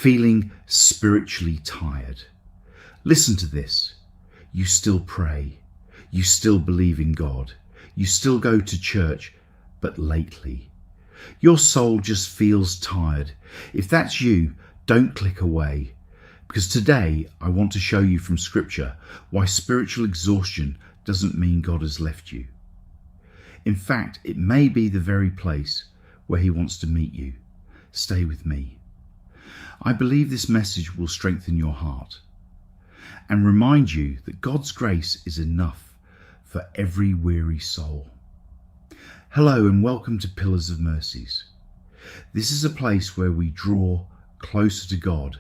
feeling spiritually tired. Listen to this. You still pray. You still believe in God. You still go to church, but lately, your soul just feels tired. If that's you, don't click away. Because today I want to show you from Scripture why spiritual exhaustion doesn't mean God has left you. In fact, it may be the very place where He wants to meet you. Stay with me. I believe this message will strengthen your heart and remind you that God's grace is enough for every weary soul. Hello and welcome to Pillars of Mercies. This is a place where we draw closer to God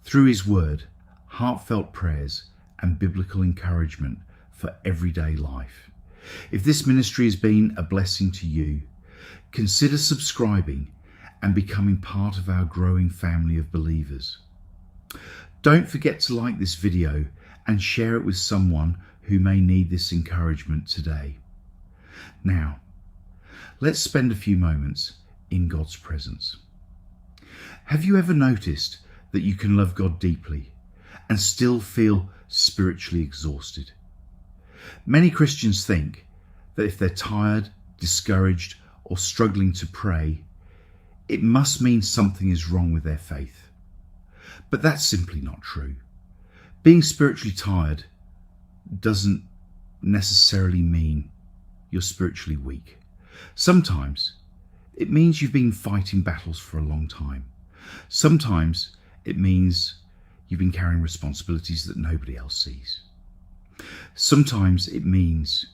through His Word, heartfelt prayers and biblical encouragement for everyday life. If this ministry has been a blessing to you, consider subscribing and becoming part of our growing family of believers. Don't forget to like this video and share it with someone who may need this encouragement today. Now, let's spend a few moments in God's presence. Have you ever noticed that you can love God deeply and still feel spiritually exhausted? Many Christians think that if they're tired, discouraged, or struggling to pray, it must mean something is wrong with their faith. But that's simply not true. Being spiritually tired doesn't necessarily mean you're spiritually weak. Sometimes it means you've been fighting battles for a long time. Sometimes it means you've been carrying responsibilities that nobody else sees. Sometimes it means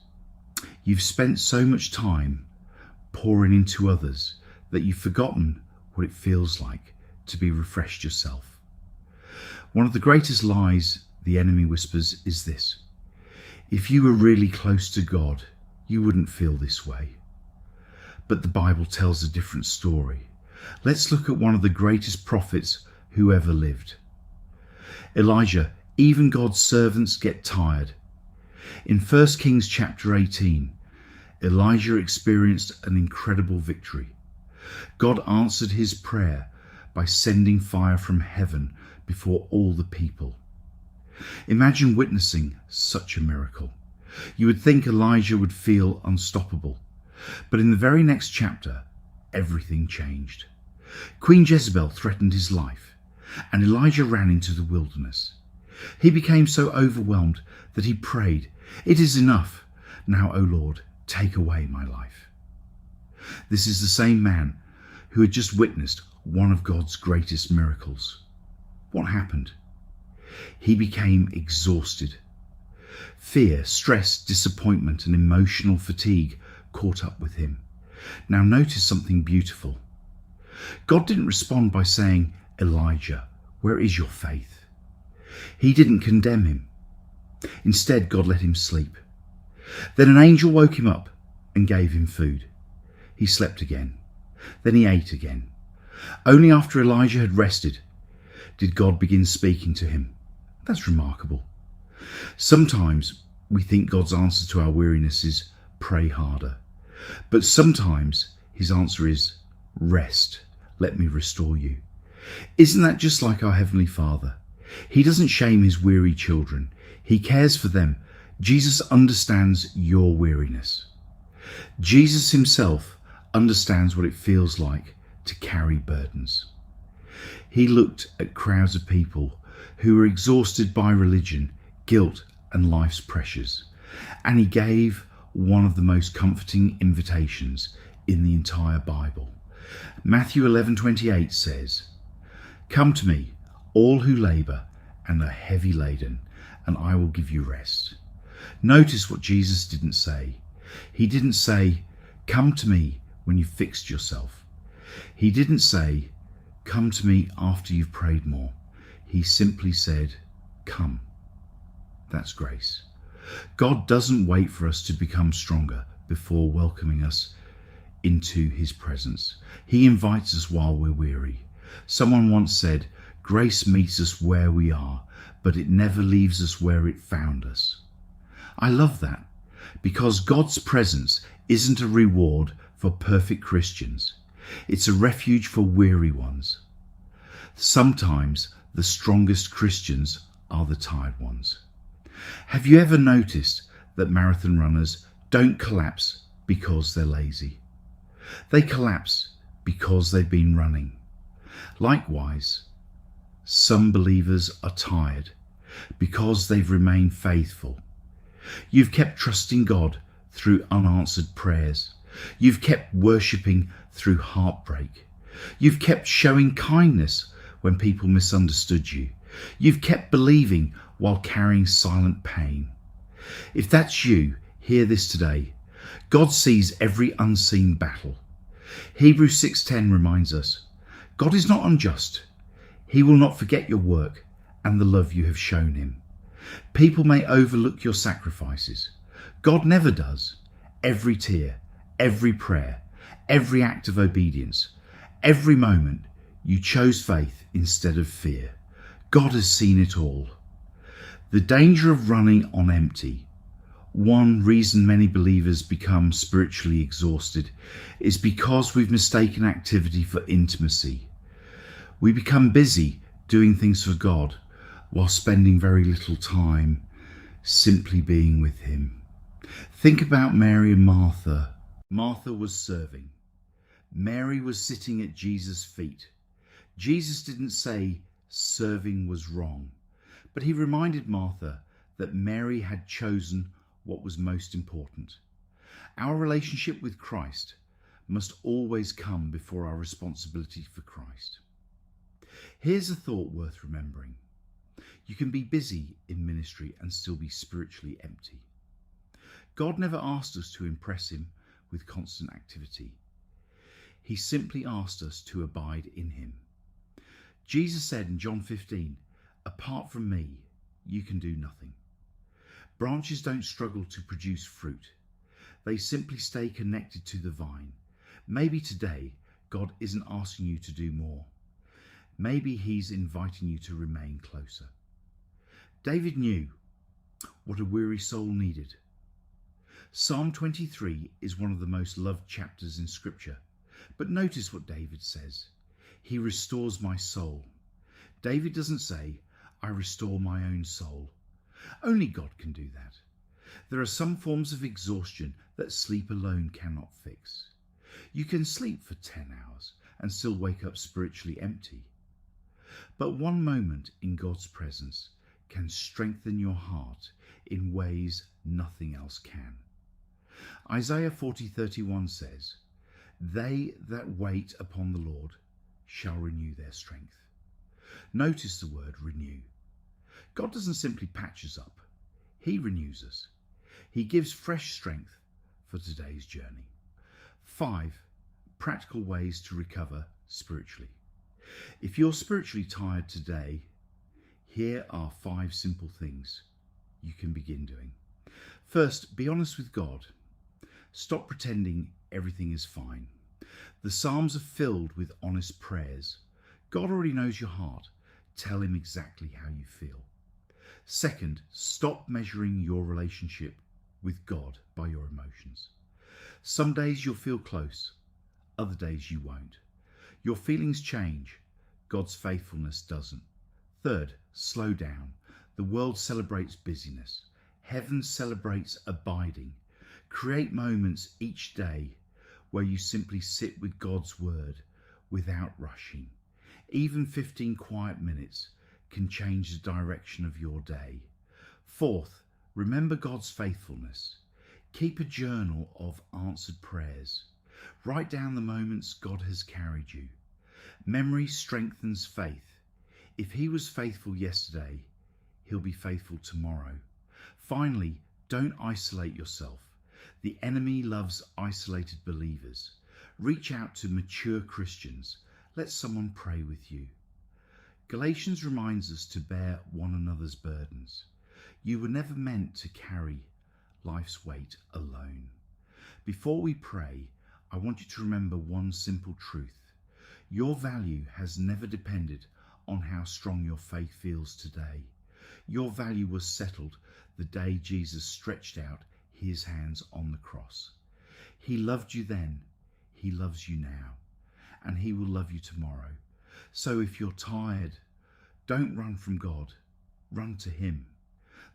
you've spent so much time pouring into others that you've forgotten what it feels like to be refreshed yourself. One of the greatest lies the enemy whispers is this: if you were really close to God, you wouldn't feel this way. But the Bible tells a different story. Let's look at one of the greatest prophets who ever lived. Elijah. Even God's servants get tired. In 1 Kings chapter 18, Elijah experienced an incredible victory. God answered his prayer by sending fire from heaven before all the people. Imagine witnessing such a miracle. You would think Elijah would feel unstoppable. But in the very next chapter, everything changed. Queen Jezebel threatened his life, and Elijah ran into the wilderness. He became so overwhelmed that he prayed, "It is enough. Now, O Lord, take away my life." This is the same man who had just witnessed one of God's greatest miracles. What happened? He became exhausted. Fear, stress, disappointment, and emotional fatigue caught up with him. Now notice something beautiful. God didn't respond by saying, "Elijah, where is your faith?" He didn't condemn him. Instead, God let him sleep. Then an angel woke him up and gave him food. He slept again. Then he ate again. Only after Elijah had rested did God begin speaking to him. That's remarkable. Sometimes we think God's answer to our weariness is pray harder. But sometimes his answer is rest. Let me restore you. Isn't that just like our Heavenly Father? He doesn't shame his weary children. He cares for them. Jesus understands your weariness. Jesus himself understands what it feels like to carry burdens. He looked at crowds of people who were exhausted by religion, guilt, and life's pressures, and he gave one of the most comforting invitations in the entire Bible. Matthew 11:28 says, "Come to me, all who labour and are heavy laden, and I will give you rest." Notice what Jesus didn't say. He didn't say, "Come to me when you've fixed yourself." He didn't say, "Come to me after you've prayed more." He simply said, "Come." That's grace. God doesn't wait for us to become stronger before welcoming us into his presence. He invites us while we're weary. Someone once said, "Grace meets us where we are, but it never leaves us where it found us." I love that, because God's presence isn't a reward for perfect Christians. It's a refuge for weary ones. Sometimes the strongest Christians are the tired ones. Have you ever noticed that marathon runners don't collapse because they're lazy? They collapse because they've been running. Likewise, some believers are tired because they've remained faithful. You've kept trusting God through unanswered prayers. You've kept worshipping through heartbreak. You've kept showing kindness when people misunderstood you. You've kept believing while carrying silent pain. If that's you, hear this today. God sees every unseen battle. Hebrews 6:10 reminds us, God is not unjust. He will not forget your work and the love you have shown him. People may overlook your sacrifices. God never does. Every tear, every prayer, every act of obedience, every moment you chose faith instead of fear. God has seen it all. The danger of running on empty. One reason many believers become spiritually exhausted is because we've mistaken activity for intimacy. We become busy doing things for God while spending very little time simply being with him. Think about Mary and Martha. Martha was serving. Mary was sitting at Jesus' feet. Jesus didn't say serving was wrong, but he reminded Martha that Mary had chosen what was most important. Our relationship with Christ must always come before our responsibility for Christ. Here's a thought worth remembering. You can be busy in ministry and still be spiritually empty. God never asked us to impress him with constant activity. He simply asked us to abide in him. Jesus said in John 15, "Apart from me, you can do nothing." Branches don't struggle to produce fruit. They simply stay connected to the vine. Maybe today, God isn't asking you to do more. Maybe he's inviting you to remain closer. David knew what a weary soul needed. Psalm 23 is one of the most loved chapters in Scripture. But notice what David says. He restores my soul. David doesn't say, I restore my own soul. Only God can do that. There are some forms of exhaustion that sleep alone cannot fix. You can sleep for 10 hours and still wake up spiritually empty. But one moment in God's presence can strengthen your heart in ways nothing else can. Isaiah 40:31 says, "They that wait upon the Lord shall renew their strength." Notice the word renew. God doesn't simply patch us up. He renews us. He gives fresh strength for today's journey. 5 practical ways to recover spiritually. If you're spiritually tired today, here are 5 simple things you can begin doing. First, be honest with God. Stop pretending everything is fine. The Psalms are filled with honest prayers. God already knows your heart. Tell him exactly how you feel. Second, stop measuring your relationship with God by your emotions. Some days you'll feel close, other days you won't. Your feelings change, God's faithfulness doesn't. Third, slow down. The world celebrates busyness. Heaven celebrates abiding. Create moments each day where you simply sit with God's word without rushing. Even 15 quiet minutes can change the direction of your day. Fourth, remember God's faithfulness. Keep a journal of answered prayers. Write down the moments God has carried you. Memory strengthens faith. If he was faithful yesterday, he'll be faithful tomorrow. Finally, don't isolate yourself. The enemy loves isolated believers. Reach out to mature Christians. Let someone pray with you. Galatians reminds us to bear one another's burdens. You were never meant to carry life's weight alone. Before we pray, I want you to remember one simple truth. Your value has never depended on how strong your faith feels today. Your value was settled the day Jesus stretched out his hands on the cross. He loved you then, he loves you now, and he will love you tomorrow. So if you're tired, don't run from God, run to him.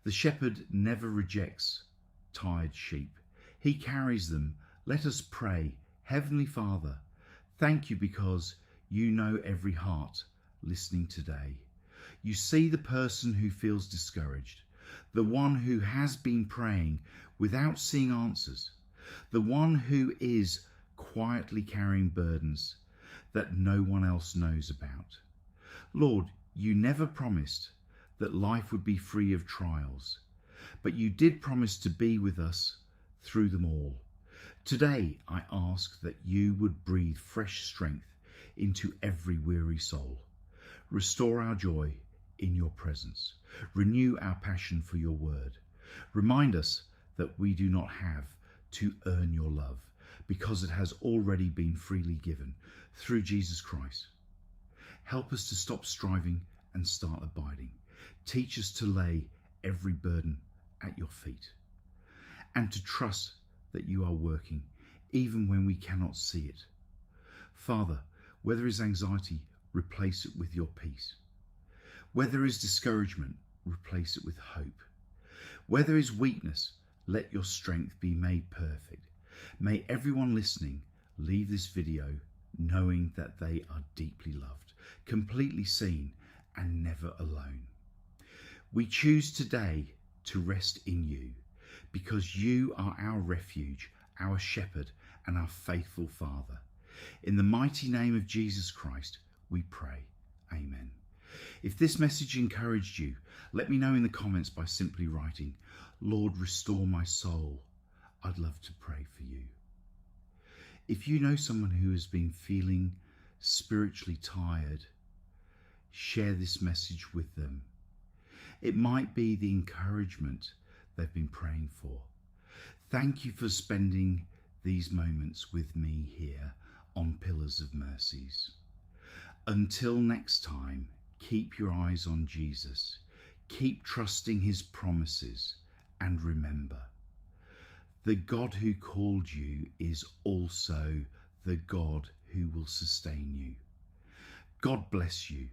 The shepherd never rejects tired sheep. He carries them. Let us pray. Heavenly Father, thank you because you know every heart listening today. You see the person who feels discouraged, the one who has been praying without seeing answers, the one who is quietly carrying burdens that no one else knows about. Lord, you never promised that life would be free of trials, but you did promise to be with us through them all. Today, I ask that you would breathe fresh strength into every weary soul. Restore our joy in your presence. Renew our passion for your word. Remind us that we do not have to earn your love, because it has already been freely given through Jesus Christ. Help us to stop striving and start abiding. Teach us to lay every burden at your feet and to trust that you are working even when we cannot see it. Father, where there is anxiety, replace it with your peace. Where there is discouragement, replace it with hope. Where there is weakness, let your strength be made perfect. May everyone listening leave this video knowing that they are deeply loved, completely seen, and never alone. We choose today to rest in you, because you are our refuge, our shepherd, and our faithful Father. In the mighty name of Jesus Christ, we pray. Amen. If this message encouraged you, let me know in the comments by simply writing, "Lord, restore my soul." I'd love to pray for you. If you know someone who has been feeling spiritually tired, share this message with them. It might be the encouragement they've been praying for. Thank you for spending these moments with me here on Pillars of Mercies. Until next time, keep your eyes on Jesus. Keep trusting his promises, and remember, the God who called you is also the God who will sustain you. God bless you.